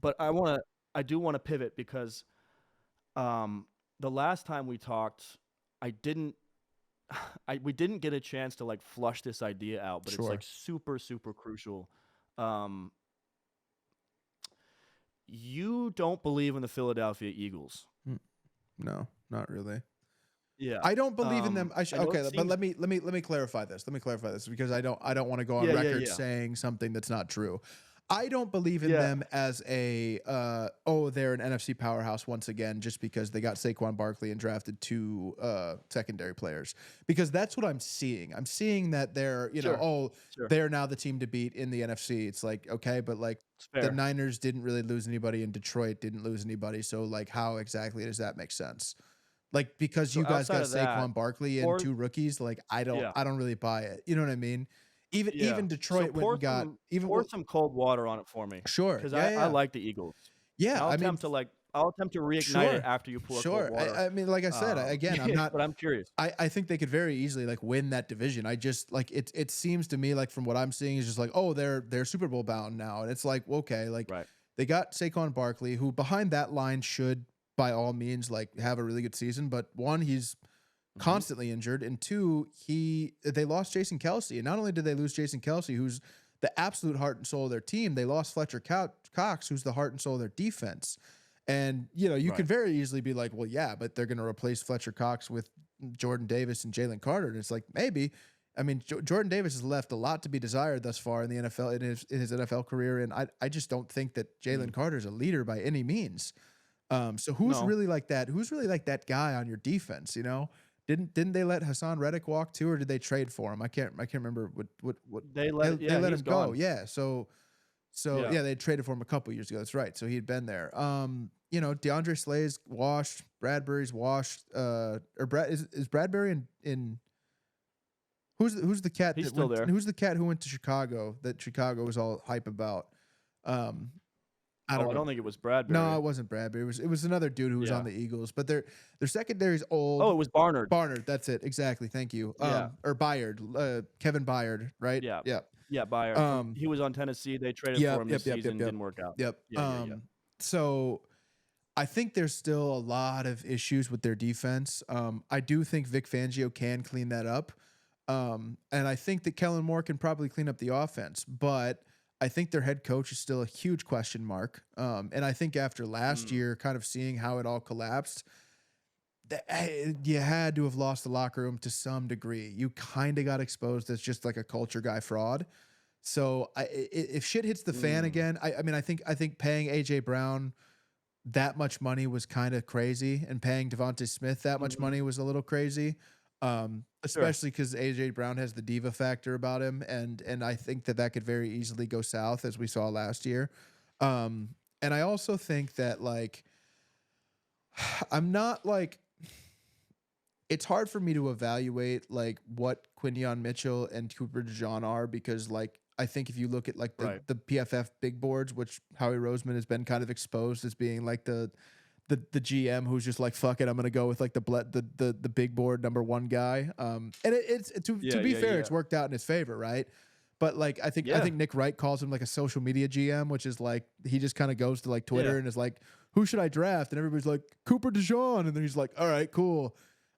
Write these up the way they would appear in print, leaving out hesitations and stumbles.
but I do want to pivot because um, the last time we talked, I didn't we didn't get a chance to like flush this idea out, but it's like Sure. super super crucial. Um, you don't believe in the Philadelphia Eagles. Mm, no, not really. Yeah. I don't believe in them. I know it Okay, but seems. let me clarify this. Let me clarify this because I don't want to go on Yeah, yeah, record yeah, saying something that's not true. I don't believe in yeah. them as a they're an NFC powerhouse once again just because they got Saquon Barkley and drafted two secondary players. Because that's what I'm seeing. I'm seeing that they're, Sure, sure. they're now the team to beat in the NFC. It's like, okay, but like It's the fair. Niners didn't really lose anybody and Detroit didn't lose anybody. So like how exactly does that make sense? Like, because So you guys outside got of that, Saquon Barkley and pour two rookies, like yeah, I don't really buy it. You know what I mean? yeah. Even So Detroit went and got even pour well, some cold water on it for me, sure. because Yeah, yeah, I yeah. like the Eagles, and Yeah, I mean, I'll attempt to reignite it sure. after you pour cold Sure. water. I mean, like I said, again, I'm Yeah, not but I'm curious. I think they could very easily like win that division. I just like it seems to me like from what I'm seeing is just like, oh, they're Super Bowl bound now. And it's like, okay, like Right. they got Saquon Barkley, who behind that line should by all means like have a really good season, but one, he's Mhm. constantly injured, and two, they lost Jason Kelsey, and not only did they lose Jason Kelsey, who's the absolute heart and soul of their team, they lost Fletcher Cox, who's the heart and soul of their defense. And you Right. could very easily be like, well, yeah, but they're going to replace Fletcher Cox with Jordan Davis and Jalen Carter, and it's like maybe. I mean, Jordan Davis has left a lot to be desired thus far in the NFL in his NFL career, and I just don't think that Jalen Mm. Carter is a leader by any means. So who's No. really like that? Who's really like that guy on your defense? Didn't they let Hassan Reddick walk too, or did they trade for him? I can't remember what They let it they yeah, let he's him go. gone. Yeah. So Yeah. yeah, they traded for him a couple years ago. That's right. So he had been there. DeAndre Slay's washed, Bradbury's washed, or Brad is Bradbury in who's the cat He's that still went there. who's the cat who went to Chicago that Chicago was all hype about? Um, I Oh, don't I don't remember. think it was No, Bradbury. it wasn't Bradbury. It was another dude who was on Yeah. the Eagles, but their secondary's Oh, old. it was Barnard. Barnard, that's it. Exactly. Thank you. Yeah. Or Byard, Kevin Byard, right? Yeah. Yeah. Yeah, Byard from Um, he was on Tennessee, they traded for yep, him yep, this yep, yep, season, yep. didn't work out. Yep. Yeah, yeah, yeah. So I think there's still a lot of issues with their defense. I do think Vic Fangio can clean that up. And I think that Kellen Moore can probably clean up the offense, but I think their head coach is still a huge question mark. And I think after last Mm. year, kind of seeing how it all collapsed, you had to have lost the locker room to some degree. You kind of got exposed as just like a culture guy fraud. So if shit hits the fan Mm. again, I mean, I think paying AJ Brown that much money was kind of crazy, and paying Devontae Smith that much Mhm. money was a little crazy. Sure. Especially because AJ Brown has the diva factor about him, and I think that could very easily go south as we saw last year. And I also think that like I'm not like it's hard for me to evaluate like what Quinyon Mitchell and Cooper DeJean are because like I think if you look at like the Right. the PFF big boards, which Howie Roseman has been kind of exposed as being like the GM who's just like fuck it, I'm gonna go with like the big board number one guy. And it's to Yeah, be yeah, fair, yeah. it's worked out in his favor, right? But like I think Yeah. Nick Wright calls him like a social media GM, which is like he just kind of goes to like Twitter Yeah. and is like, who should I draft? And everybody's like Cooper DeJean, and then he's like, all right, cool.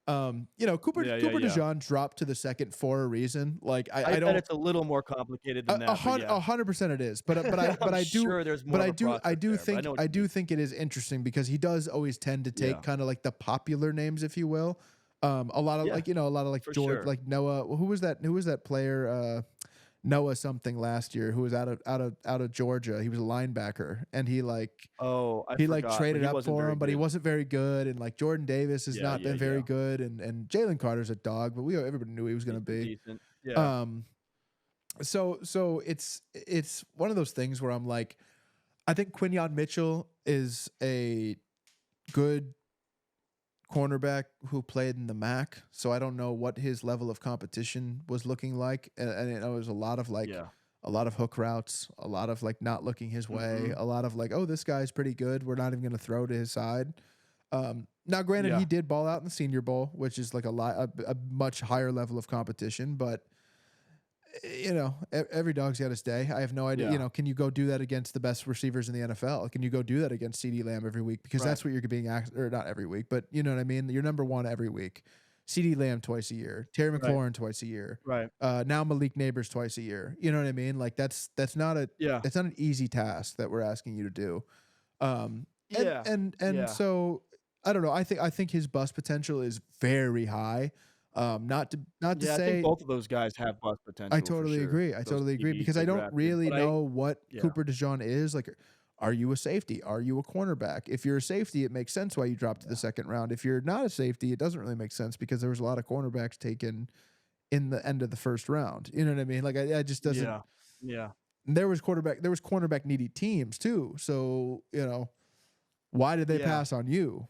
Yeah, yeah, Cooper yeah. DeJean dropped to the second for a reason. Like I I bet don't it's a little more complicated than a that, but hun- yeah. 100% it is, but I'm I do sure there's but more of a I process do there, but I know what I you do mean. think it is interesting because he does always tend to take Yeah. kind of like the popular names, if you will. A lot of Yeah, like a lot of like for George, sure. like Noah. Who was that player? Noah something last year who was out of Georgia. He was a linebacker, and Oh, I he like forgot, but traded he up wasn't for very him, but he good. wasn't very good. And like Jordan Davis has Yeah, not yeah, been very yeah. good, and Jalen Carter's a dog, but everybody knew he was going He's to been be. decent. Yeah. Um, so it's one of those things where I'm like, I think Quinyon Mitchell is a good cornerback who played in the MAC. So I don't know what his level of competition was looking like, and it was Yeah. a lot of hook routes, a lot of like not looking his way, Mhm. a lot of like, oh, this guy's pretty good. We're not even going to throw to his side. Now, granted, he Yeah. did ball out in the Senior Bowl, which is like a much higher level of competition, but every dog's got his day. I have no idea. Yeah. Can you go do that against the best receivers in the NFL? Can you go do that against CeeDee Lamb every week? Because Right. that's what you're being asked, or not every week, but you know what I mean? You're number one every week. CeeDee Lamb twice a year, Terry Right. McLaurin twice a year, Right. now Malik Neighbors twice a year. You know what I mean? Like that's not Yeah. an easy task that we're asking you to do. And Yeah. and Yeah. so I don't know. I think his bust potential is very high. Not to Yeah. I think say both of those guys have bust I potential for totally sure. agree. I Those totally agree DBs because they I don't drafted, really but I know what yeah. Cooper DeJean is. Like, are you a safety? Are you a cornerback? If you're a safety, it makes sense why you dropped to the Yeah. second round. If you're not a safety, it doesn't really make sense because there was a lot of cornerbacks taken in the end of the first round. You know what I mean? Like, I just doesn't. Yeah. Yeah. There was cornerback needy teams too. So why did they Yeah. pass on you?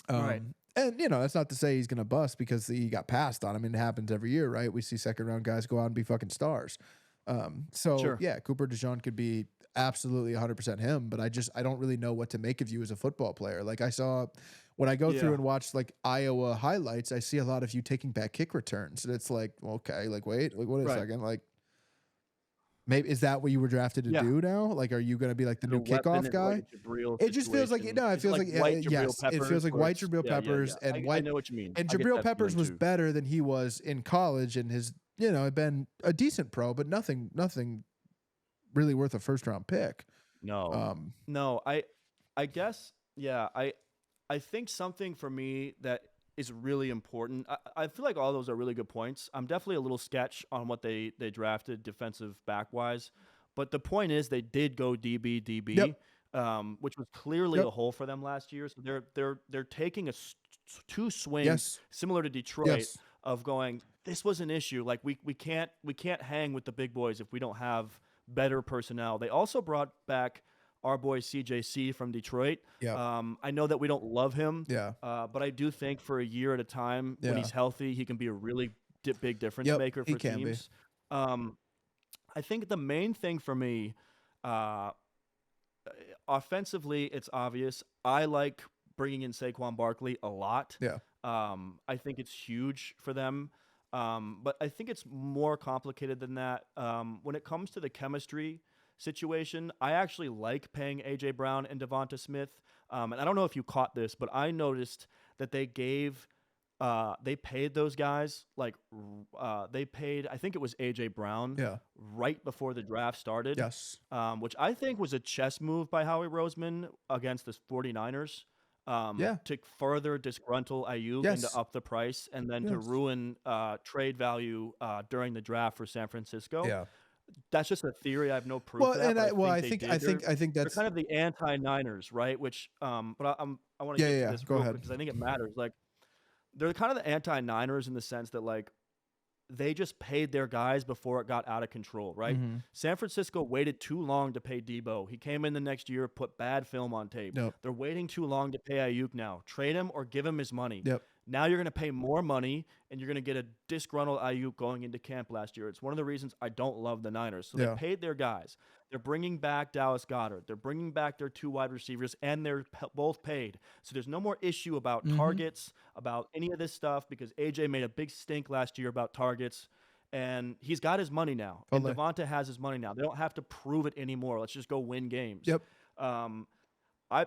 Right. And that's not to say he's gonna bust because he got passed on. I mean, it happens every year, right? We see second round guys go out and be fucking stars. So Sure. yeah, Cooper DeJean could be absolutely 100% him, but I don't really know what to make of you as a football player. Like I saw when I go through Yeah. and watch like Iowa highlights, I see a lot of you taking back kick returns, and it's like, well, okay, like wait, like wait a Right. second, like maybe is that what you were drafted to Yeah. do now? Like, are you going to be like the Your new weapon kickoff is like guy? a Jabril It just feels like situation. no. It Is it feels like like white Jabril yes. It feels Peppers like where white it's Jabril yeah, yeah, Peppers yeah. and I white know what you mean. and I get Jabril that Peppers feeling was too. better than he was in college and has been a decent pro, but nothing really worth a first round pick. No. Um, No, I guess yeah, I think something for me that is really important. I feel like all those are really good points. I'm definitely a little sketch on what they drafted defensive back wise, but the point is they did go yep, DB, which was clearly yep, a hole for them last year. So they're taking two swings yes, similar to Detroit yes, of going. This was an issue. Like we can't hang with the big boys if we don't have better personnel. They also brought back our boy CJC from Detroit. yep, I know that we don't love him, yeah, but I do think for a year at a time, when yeah, he's healthy, he can be a really big difference yep. maker He for can be. teams. Um, I think the main thing for me, uh, offensively, it's obvious. I like bringing in Saquon Barkley a lot. Yeah, I think it's huge for them. But I think it's more complicated than that. When it comes to the chemistry situation, I actually like paying A.J. Brown and Devonta Smith. And I don't know if you caught this, but I noticed that they paid those guys they paid, I think it was A.J. Brown yeah, right before the draft started, yes, which I think was a chess move by Howie Roseman against the 49ers, yeah, to further disgruntle Ayuk and to yes, up the price and then to yes, ruin trade value during the draft for San Francisco. yeah. That's just a theory. I have no proof Well, of that, and but I think I they think did. I think They're that's kind of the anti-Niners, right? Which, I want to yeah, get yeah, to yeah. this Go real ahead. quick because I think it matters. Like, they're kind of the anti-Niners in the sense that like they just paid their guys before it got out of control, right? Mm-hmm. San Francisco waited too long to pay Debo. He came in the next year, put bad film on tape. Yep, They're waiting too long to pay Ayuk now. Trade him or give him his money. yep, Now you're going to pay more money and you're going to get a disgruntled Ayuk going into camp last year. It's one of the reasons I don't love the Niners. So they yeah, paid their guys. They're bringing back Dallas Goedert. They're bringing back their two wide receivers, and they're both paid. So there's no more issue about mm-hmm. targets, about any of this stuff, because AJ made a big stink last year about targets, and he's got his money now. And Totally. Devonta has his money now. They don't have to prove it anymore. Let's just go win games. Yep. Um, I,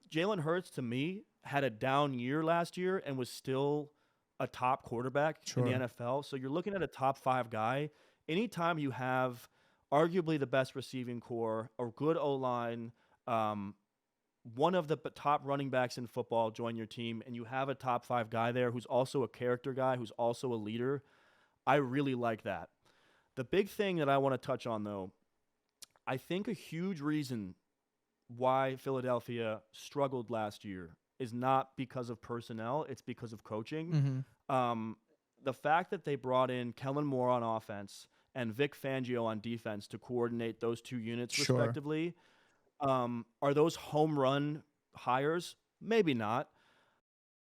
Jalen Hurts to me had a down year last year and was still a top quarterback in the Sure. NFL. So you're looking at a top 5 guy. Anytime you have arguably the best receiving core, a good O-line, one of the top running backs in football join your team, and you have a top 5 guy there who's also a character guy, who's also a leader, I really like that. The big thing that I want to touch on, though, I think a huge reason why Philadelphia struggled last year is not because of personnel, it's because of coaching. Mm-hmm. Um, the fact that they brought in Kellen Moore on offense and Vic Fangio on defense to coordinate those two units Sure. respectively, are those home run hires? Maybe not.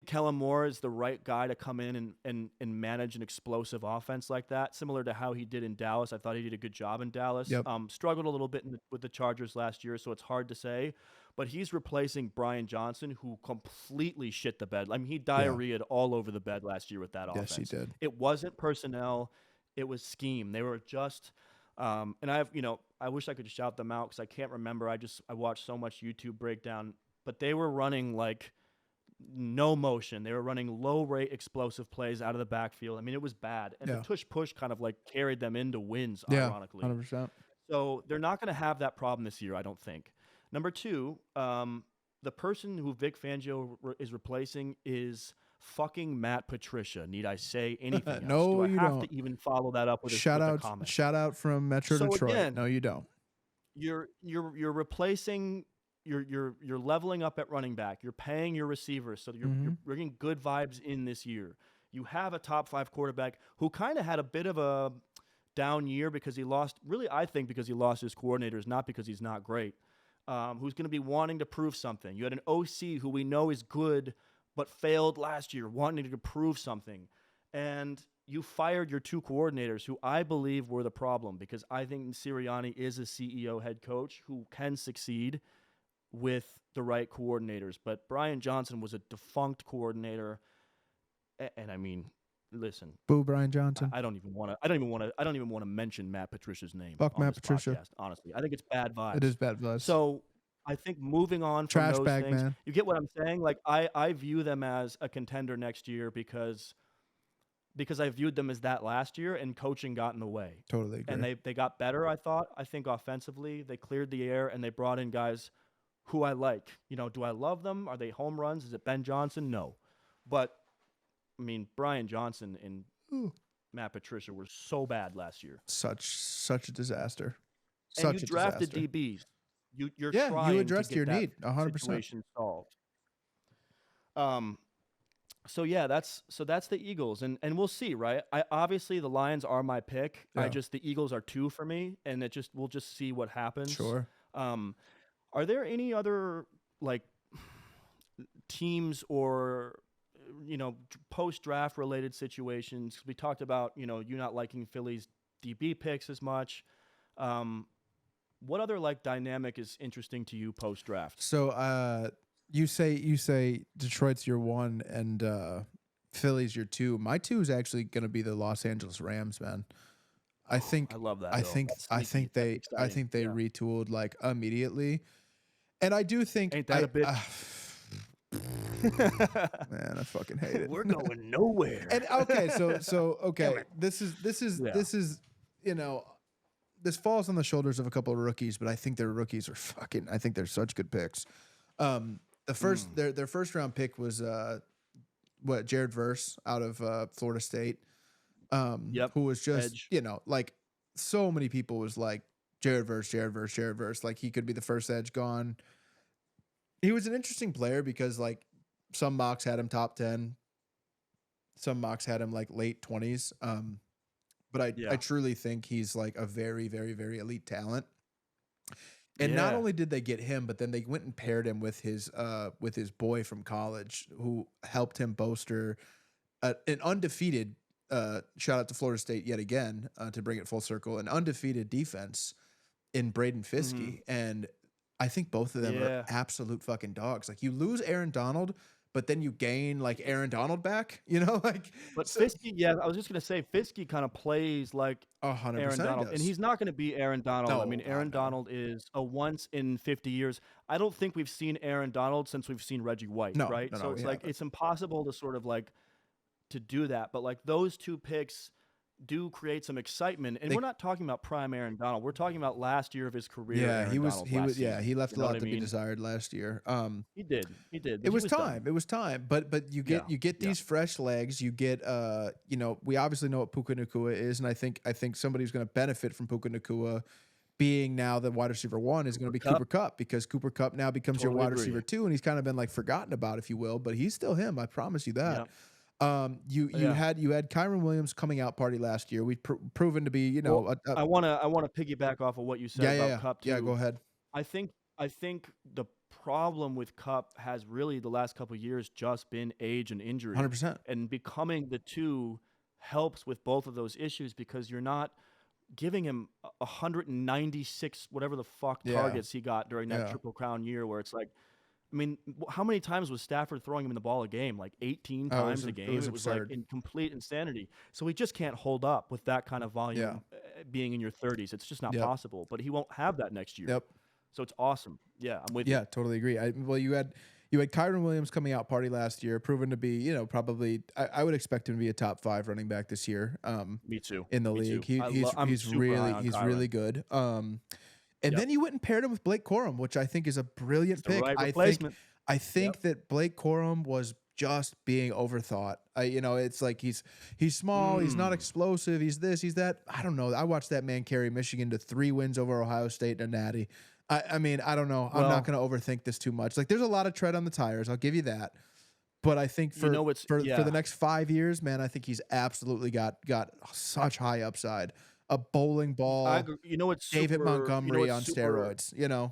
Kellen Moore is the right guy to come in and manage an explosive offense like that, similar to how he did in Dallas. I thought he did a good job in Dallas. Yep. Struggled a little bit with the Chargers last year, so it's hard to say. But he's replacing Brian Johnson, who completely shit the bed. I mean, he diarrheaed all over the bed last year with that offense. Yes, he did. It wasn't personnel. It was scheme. They were just, and I wish I could shout them out because I can't remember. I watched so much YouTube breakdown, but they were running like no motion. They were running low rate explosive plays out of the backfield. I mean, it was bad. And the Yeah. tush push kind of like carried them into wins, Yeah. ironically. 100%. So they're not going to have that problem this year, I don't think. Number two, the person who Vic Fangio is replacing is fucking Matt Patricia. Need I say anything else? No, Do I you have don't. to even follow that up with Shout a out, comment? shout out from Metro So Detroit. again, No, you don't. you're replacing, you're leveling up at running back. You're paying your receivers, so you're bringing good vibes in this year. You have a top 5 quarterback who kind of had a bit of a down year because he lost. Really, I think because he lost his coordinators, not because he's not great. Who's going to be wanting to prove something. You had an OC who we know is good, but failed last year, wanting to prove something. And you fired your 2 coordinators who I believe were the problem, because I think Sirianni is a CEO head coach who can succeed with the right coordinators. But Brian Johnson was a defunct coordinator. And I mean, listen, Boo, Brian Johnson. I don't even want to mention Matt Patricia's name Fuck on Matt this Patricia. podcast, honestly. I think it's bad vibes. It is bad vibes. So I think moving on from Trash those bag, things, man. you get what I'm saying? Like I view them as a contender next year because I viewed them as that last year, and coaching got in the way. Totally agree. And they got better, I thought. I think offensively, they cleared the air and they brought in guys who I like. Do I love them? Are they home runs? Is it Ben Johnson? No. But I mean, Brian Johnson and Matt Patricia were so bad last year. Such a disaster. And you drafted DBs. You're yeah, trying you addressed to get your that need 100%. situation solved. So yeah, that's the Eagles, and we'll see, right? I obviously the Lions are my pick. Yeah. The Eagles are 2 for me, and we'll just see what happens. Sure. Are there any other like teams or post-draft related situations? 'Cause we talked about you not liking Philly's DB picks as much. What other like dynamic is interesting to you post-draft? So you say Detroit's your 1 and Philly's your 2. My 2 is actually going to be the Los Angeles Rams, man. I think I love that. I think they retooled like immediately. And I do think Ain't that a bit? Man, I fucking hate it. We're going nowhere. And okay, so okay, this is this falls on the shoulders of a couple of rookies, but I think their rookies are I think they're such good picks. Their first round pick was Jared Verse out of Florida State. Who was just edge. Like so many people was like Jared Verse, like he could be the first edge gone. He was an interesting player because like some mocks had him top 10, some mocks had him like late 20s. But I truly think he's like a very, very, very elite talent. And not only did they get him, but then they went and paired him with his boy from college who helped him bolster an undefeated shout out to Florida State yet again to bring it full circle, an undefeated defense in Braden Fiske. And I think both of them are absolute fucking dogs. Like you lose Aaron Donald, but then you gain like Aaron Donald back, like. But Fiske, I was just gonna say Fiske kind of plays like 100% Aaron Donald, and he's not gonna be Aaron Donald. No, I mean, Aaron Donald is a once in 50 years. I don't think we've seen Aaron Donald since we've seen Reggie White, right? So it's like it's impossible to sort of like to do that. But like those 2 picks do create some excitement, and we're not talking about prime Aaron Donald. We're talking about last year of his career. Yeah, he left a lot to be desired last year. He did. It was time. It was time. But you get these fresh legs. You get we obviously know what Puka Nacua is, and I think somebody who's going to benefit from Puka Nacua being now the wide receiver 1 is going to be Cooper Kupp, because Cooper Kupp now becomes your wide receiver 2, and he's kind of been like forgotten about, if you will, but he's still him. I promise you that. You had Kyron Williams coming out party last year. We've proven to be, I want to piggyback off of what you said about Kupp too. Yeah, go ahead. I think the problem with Kupp has really the last couple of years just been age and injury. 100%. And becoming the 2 helps with both of those issues, because you're not giving him 196 whatever the fuck targets he got during that Triple Crown year, where it's like, I mean, how many times was Stafford throwing him in the ball a game? Like 18 Oh, times a it game. was It was like absurd. in complete insanity. So he just can't hold up with that kind of Yeah. volume being in your 30s. It's just not Yep. possible. But he won't have that next year. Yep. So it's awesome. Yeah, I'm with you. Yeah, totally agree. Well, you had Kyron Williams coming out party last year, proven to be, probably I would expect him to be a top 5 running back this year. Me too. In the Me league, too. I'm he's super high really on he's Kyron. really good. And Yep. then you went and paired him with Blake Corum, which I think is a brilliant It's the pick. right I think replacement. I Yep. think that Blake Corum was just being overthought. It's like he's small, he's not Mm. explosive, he's this, he's that. I don't know. I watched that man carry Michigan to 3 wins over Ohio State and a natty. I mean, I don't know. I'm not Well, going to overthink this too much. Like, there's a lot of tread on the tires. I'll give you that. But I think you know what's for the yeah. next 5 years, man, I think he's absolutely got such high upside. A bowling I ball, agree. You know what's David super you know Montgomery what's on super steroids.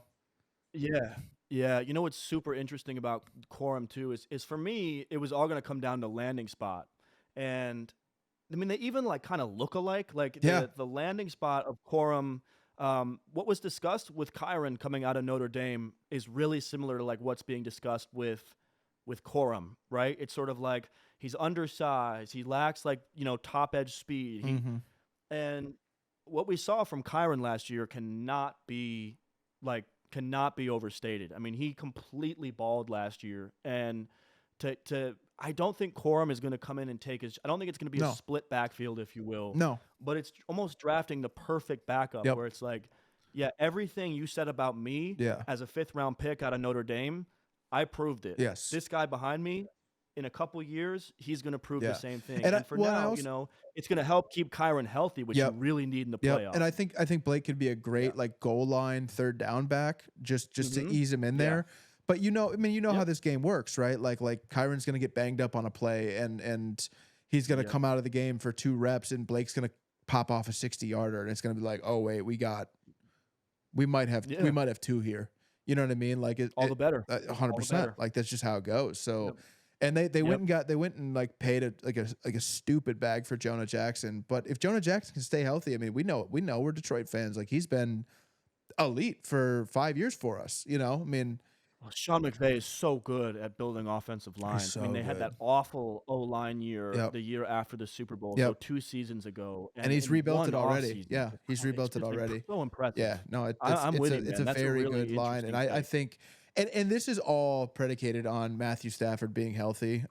Yeah. Yeah, you know what's super interesting about Quorum too is for me, it was all gonna come down to landing spot. And I mean, they even like kind of look alike. Like Yeah. the landing spot of Quorum, what was discussed with Kyron coming out of Notre Dame is really similar to like what's being discussed with Quorum, right? It's sort of like he's undersized, he lacks like, top edge speed. Mhm. And what we saw from Kyron last year cannot be overstated. I mean, he completely balled last year, and to I don't think Corum is going to come in and take his. I don't think it's going to be a No. split backfield, if you will. No. But it's almost drafting the perfect backup, Yep. where it's like, yeah, everything you said about me Yeah. as a 5th-round pick out of Notre Dame, I proved it. Yes. This guy behind me, in a couple years, he's going to prove the Yeah. same thing. And And for I now, also it's going to help keep Kyron healthy, which you Yep. really need in the Yep. And playoffs. I think Blake could be a Yeah. great like goal line third down back just to Hmm. ease him in Yeah. there. But I mean, how Yep. this game works, right? Like Kyron's going to get banged up on a play and he's going to Yep. come out of the game for 2 reps and Blake's going to pop off a 60-yarder and it's going to be like, "Oh wait, we might have Yeah. 2 here." You know what I mean? Like All the better. All the 100%. better. Like that's just how it goes. So Yep. and they Yep. went and like paid a stupid bag for Jonah Jackson. But if Jonah Jackson can stay healthy, I mean, we know we're Detroit fans. Like he's been elite for 5 years for us. I mean, Well, Sean McVay is so good at building offensive he's lines. I mean, so they had good. that awful O-line year Yep. the year after the Super Bowl, so Yep. 2 seasons ago, And and he's in rebuilt one it already. offseason. Yeah, he's It's rebuilt it just already. so impressive. Yeah, no, I'm with you, it's man. a That's a very really good line, and interesting I take. think, and this is all predicated on Matthew Stafford being healthy.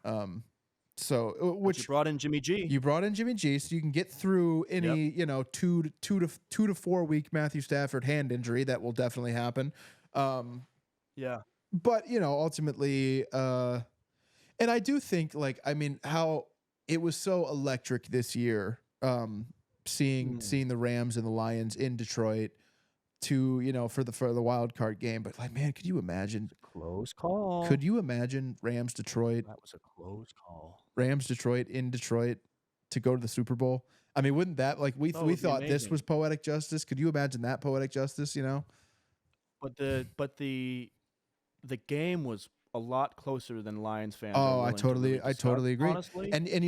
So But you which brought in Jimmy G. you brought in Jimmy G, so you can get through Yep. any 2 to 4 week Matthew Stafford hand injury that will definitely happen. Yeah. But ultimately, and I do think like I mean how it was so electric this year, seeing Mm. the Rams and the Lions in Detroit to for the wild card game. But like, man, could you imagine? Close call. Could you imagine That was a close call. Rams Detroit in Detroit to go to the Super Bowl? I mean, wouldn't that like Oh, it we would be thought this was amazing. poetic justice? Could you imagine that poetic justice? But the game was a lot closer than Lions fans are Oh, willing to really I discuss, totally agree. honestly. And And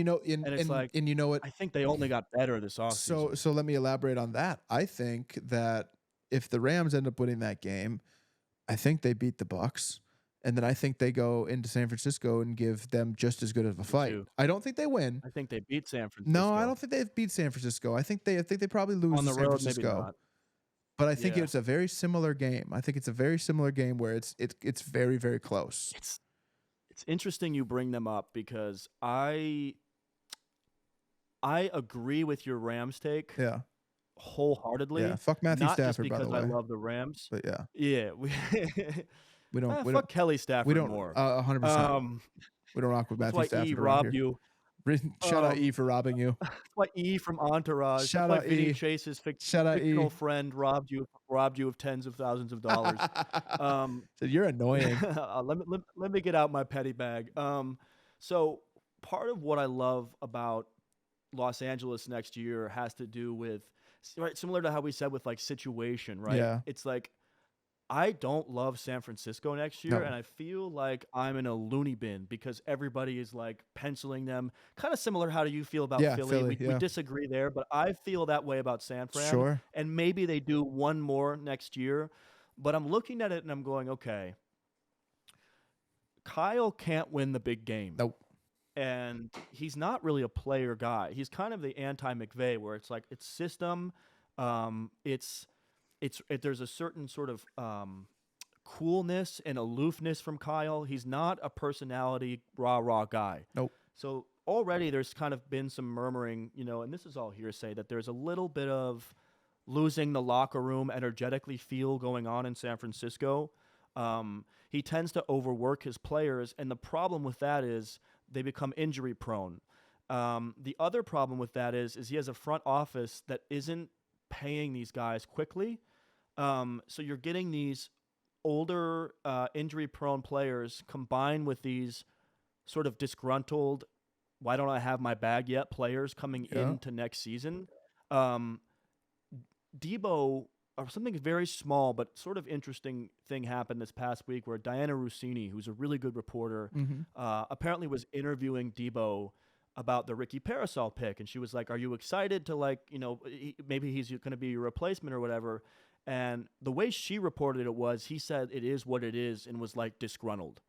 it's like, you know what? I think they only got better this So offseason. let me elaborate on that. I think that if the Rams end up winning that game, I think they beat the Bucks, and then I think they go into San Francisco and give them just as good of a Me fight. too. I don't think they win. I think they beat San No, I Francisco. don't think they beat San Francisco. I think they probably lose On to the San road, maybe Francisco. not. But I think Yeah. it's a very similar game. I think it's a very similar game where it's very very close. It's interesting you bring them up because I agree with your Rams take Yeah, wholeheartedly. yeah. Fuck Matthew Not just Stafford, by the because I way. love the Rams. But yeah, Yeah, we don't fuck Kelly Stafford we don't more. 100%. Um, We don't rock with that's Matthew why E Stafford around robbed here. you. Shout out E Um, for robbing you. that's why E from Entourage. That's Shout why out Vinny E. Chase's Shout out fictional E. friend robbed you of tens of thousands of dollars. Um, So you're annoying. let me get out my petty bag. So part of what I love about Los Angeles next year has to do with right, similar to how we said with like situation, right? Yeah. It's like I don't love San Francisco next year, No. and I feel like I'm in a loony bin because everybody is like penciling them. Kind of similar. How do you feel about Yeah, Philly? Philly, We yeah. disagree there, but I feel that way about San Fran. Sure. And maybe they do one more next year. But I'm looking at it and I'm going, okay, Kyle can't win the big game. Nope. And he's not really a player guy. He's kind of the anti-McVay, where it's like it's system, there's a certain sort of coolness and aloofness from Kyle. He's not a personality rah guy. Nope. So already there's kind of been some murmuring, and this is all hearsay, that there's a little bit of losing the locker room energetically feel going on in San Francisco. He tends to overwork his players, and the problem with that is they become injury prone. The other problem with that is he has a front office that isn't paying these guys quickly. So you're getting these older, injury-prone players combined with these sort of disgruntled, why don't I have my bag yet players coming into next season. Debo, or something very small but sort of interesting thing happened this past week where Diana Rossini, who's a really good reporter, apparently was interviewing Debo about the Ricky Parasol pick. And she was like, are you excited to maybe he's going to be your replacement or whatever? And the way she reported it was, he said it is what it is and was like disgruntled.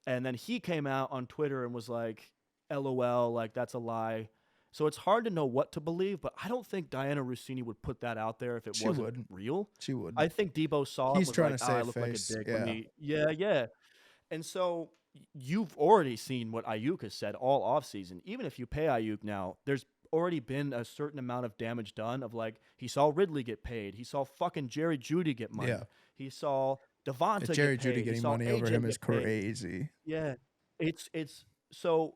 And then he came out on Twitter and was like, LOL, like that's a lie. So it's hard to know what to believe, but I don't think Diana Rossini would put that out there if it wasn't real. She would. I think Debo saw it. He's was trying like, to save I look face. like a dick. Yeah. And so you've already seen what Ayuk has said all offseason. Even if you pay Ayuk now, there's already been a certain amount of damage done of like, he saw Ridley get paid. He saw fucking Jerry Jeudy get money. Yeah. He saw Devonta get paid. Jerry Jeudy getting money over him is paid. crazy. Yeah. It's so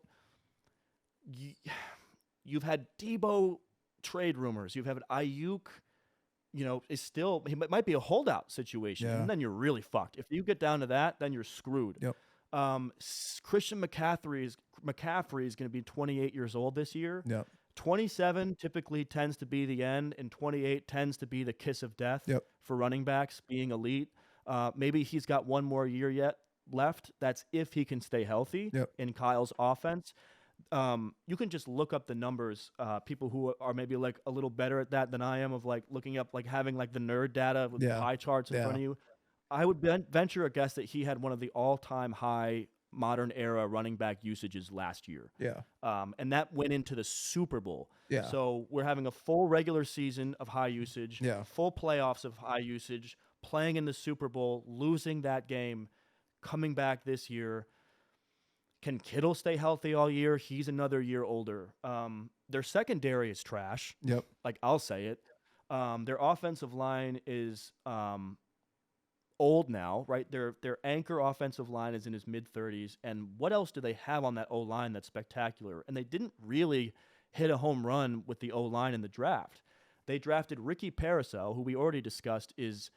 you've had Debo trade rumors. You've had Ayuk, is still, he might be a holdout situation. Yeah. And then you're really fucked. If you get down to that, then you're screwed. Yep. Christian McCaffrey is going to be 28 years old this year. Yep. 27 typically tends to be the end, and 28 tends to be the kiss of death for running backs being elite. Maybe he's got one more year yet left. That's if he can stay healthy in Kyle's offense. You can just look up the numbers. People who are maybe like a little better at that than I am, of like looking up, like having like the nerd data with the pie charts in front of you. I would venture a guess that he had one of the all-time high modern era running back usages last year. Yeah. And that went into the Super Bowl. Yeah. So we're having a full regular season of high usage, full playoffs of high usage, playing in the Super Bowl, losing that game, coming back this year. Can Kittle stay healthy all year? He's another year older. Their secondary is trash. Yep. Like, I'll say it. Their offensive line is old now, right? Their anchor offensive line is in his mid-30s. And what else do they have on that O-line that's spectacular? And they didn't really hit a home run with the O-line in the draft. They drafted Ricky Parasol, who we already discussed is,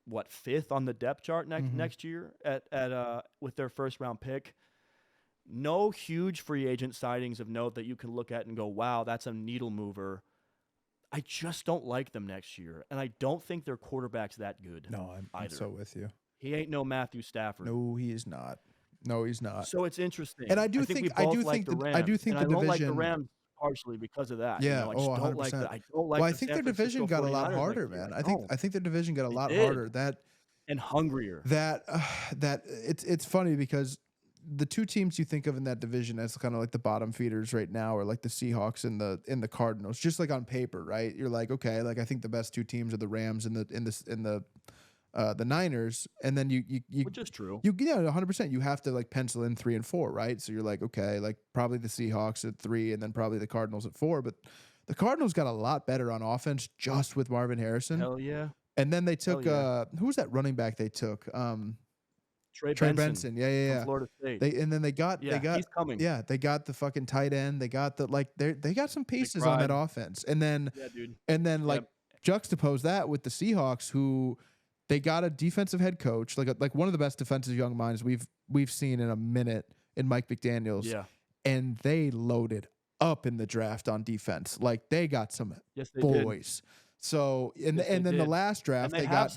what, 5th on the depth chart next year at with their first-round pick. No huge free agent sightings of note that you can look at and go, wow, that's a needle mover. I just don't like them next year, and I don't think their quarterback's that good. No, I'm so with you. He ain't no Matthew Stafford. No, he is not. No, he's not. So it's interesting. And I do think the division. I don't like the Rams partially because of that. Yeah, I just don't like that. I don't like. Well, I think their division got a lot harder, man. I think their division got a lot harder. And hungrier. It's funny because the two teams you think of in that division as kind of like the bottom feeders right now are like the Seahawks and the Cardinals, just like on paper, right? You're like, okay, like I think the best two teams are the Rams and the Niners, and then you which is true. 100%. You have to like pencil in 3 and 4, right? So you're like, okay, like probably the Seahawks at 3, and then probably the Cardinals at 4. But the Cardinals got a lot better on offense just with Marvin Harrison. Hell yeah. And then they took who was that running back they took? Trey Benson. Yeah. From Florida State. They got he's coming. Yeah, they got the fucking tight end. They got they got some pieces on that offense. And then juxtapose that with the Seahawks, who they got a defensive head coach, like one of the best defensive young minds we've seen in a minute in Mike McDaniels. Yeah. And they loaded up in the draft on defense. Like they got some boys. Did. So and then the last draft they got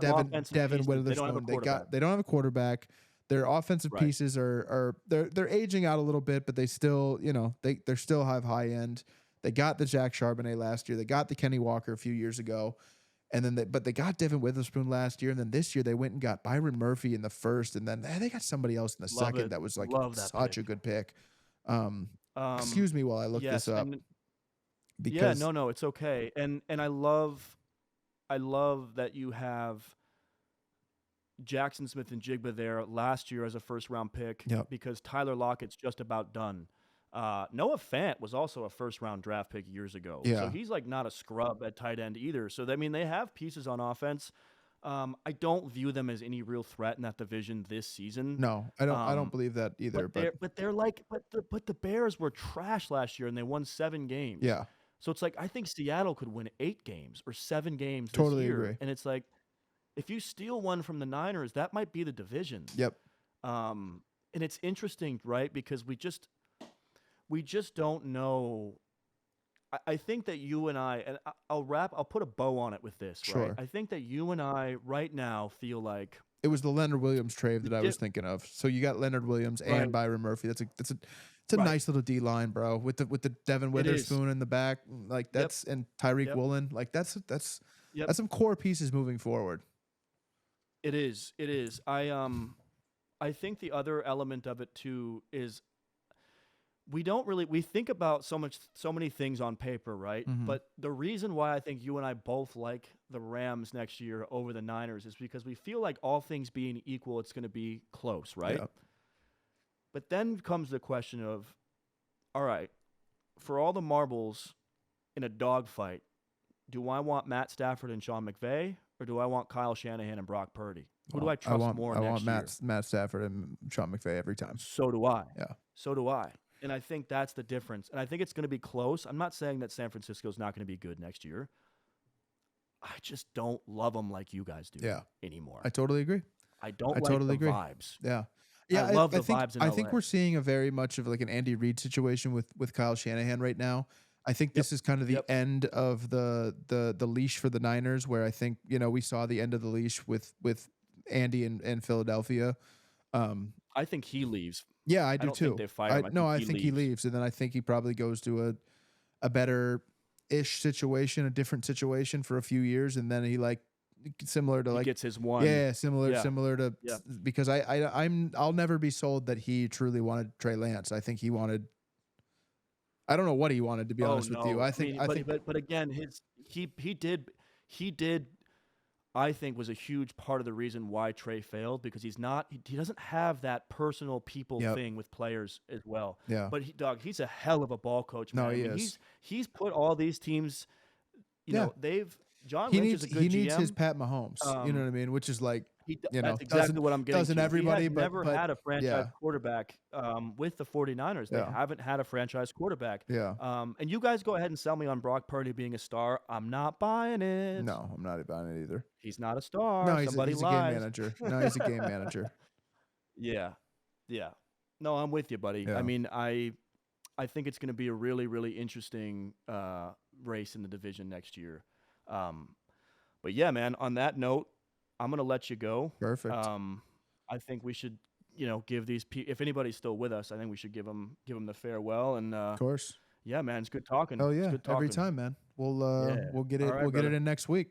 Devin Witherspoon. They don't have a quarterback. Their offensive pieces are they're aging out a little bit, but they still, they're still have high end. They got the Jack Charbonnet last year. They got the Kenny Walker a few years ago. And then but they got Devin Witherspoon last year, and then this year they went and got Byron Murphy in the first, and then they got somebody else in the Love second it. that was like Love that such pick. a good pick. Um, Um, excuse me while I look this yes, up and yeah, because no, it's okay. And I love that you have Jackson Smith and Jigba there last year as a first round pick yep, because Tyler Lockett's just about done. Noah Fant was also a first round draft pick years ago, so yeah, he's like not a scrub at tight end either. So I mean, they have pieces on offense. I don't view them as any real threat in that division this season. no, I don't Um, believe that either. but But they're like but the Bears were trash last year and they won 7 games. yeah, So it's like I think Seattle could win 8 games or 7 games this totally year, agree. and it's like if you steal one from the Niners, that might be the division. Yep, And it's interesting, right? Because we just don't know. I think that you and I, and I'll put a bow on it with this, right? sure. I think that you and I right now feel like It was the Leonard Williams trade the that I was thinking of. So you got Leonard Williams and right, Byron Murphy. It's a right. nice little D line, bro. With the Devin It is. Witherspoon in the back, like Yep. that's and Tyreek Yep. Woolen, like Yep. that's some core pieces moving forward. It is. It is. I think the other element of it too is we think about so many things on paper, right? Hmm. But the reason why I think you and I both like the Rams next year over the Niners is because we feel like all things being equal, it's going to be close, right? Yeah, But then comes the question of, all right, for all the marbles in a dogfight, do I want Matt Stafford and Sean McVay, or do I want Kyle Shanahan and Brock Purdy? Who do well, I trust more I want next year? Matt Stafford and Sean McVay every time. So do I. Yeah, So do I. And I think that's the difference. And I think it's going to be close. I'm not saying that San Francisco's not going to be good next year. I just don't love them like you guys do yeah, anymore. I totally agree. I don't I like totally the agree. vibes. Yeah. I Yeah, love the vibes in I LA. think we're seeing a very much of like an Andy Reid situation with Kyle Shanahan right now. I think Yep. this is kind of the Yep. end of the leash for the Niners, where I think we saw the end of the leash with Andy and Philadelphia. Um, I think he leaves. yeah, I I do don't think too. they fire him. I think I he think he leaves. leaves, and then I think he probably goes to a better ish situation, a different situation for a few years, and then he like similar to He like gets his one. yeah, Yeah. similar to Yeah. because I'll never be sold that he truly wanted Trey Lance. I think he wanted I don't know what he wanted, to be Oh honest with you. no. I mean, I think but again, he did I think was a huge part of the reason why Trey failed because he doesn't have that personal people yep, thing with players as well. yeah. But he's a hell of a ball coach, man. No, I he mean, is. he's put all these teams, Yeah. John Lynch is a good He needs his GM. Pat Mahomes. You know Um, what I mean? Which is like, that's exactly what I'm getting doesn't to. He everybody, has never but had a franchise yeah, quarterback with the 49ers. They yeah, haven't had a franchise quarterback. yeah. And you guys go ahead and sell me on Brock Purdy being a star. I'm not buying it. No, I'm not about it either. He's not a No, star. Somebody he's a game lies. manager. No, he's a game manager. Yeah. Yeah. No, I'm with you, buddy. I Yeah, mean, I think it's going to be a really, really interesting race in the division next year. But yeah, man, on that note, I'm going to let you go. perfect. I think we should, give these if anybody's still with us, I think we should give them the farewell. And Of course. yeah, man, it's good talking. Oh It's yeah, good every talking. time, man. Yeah. All right, We'll get it brother. in next week.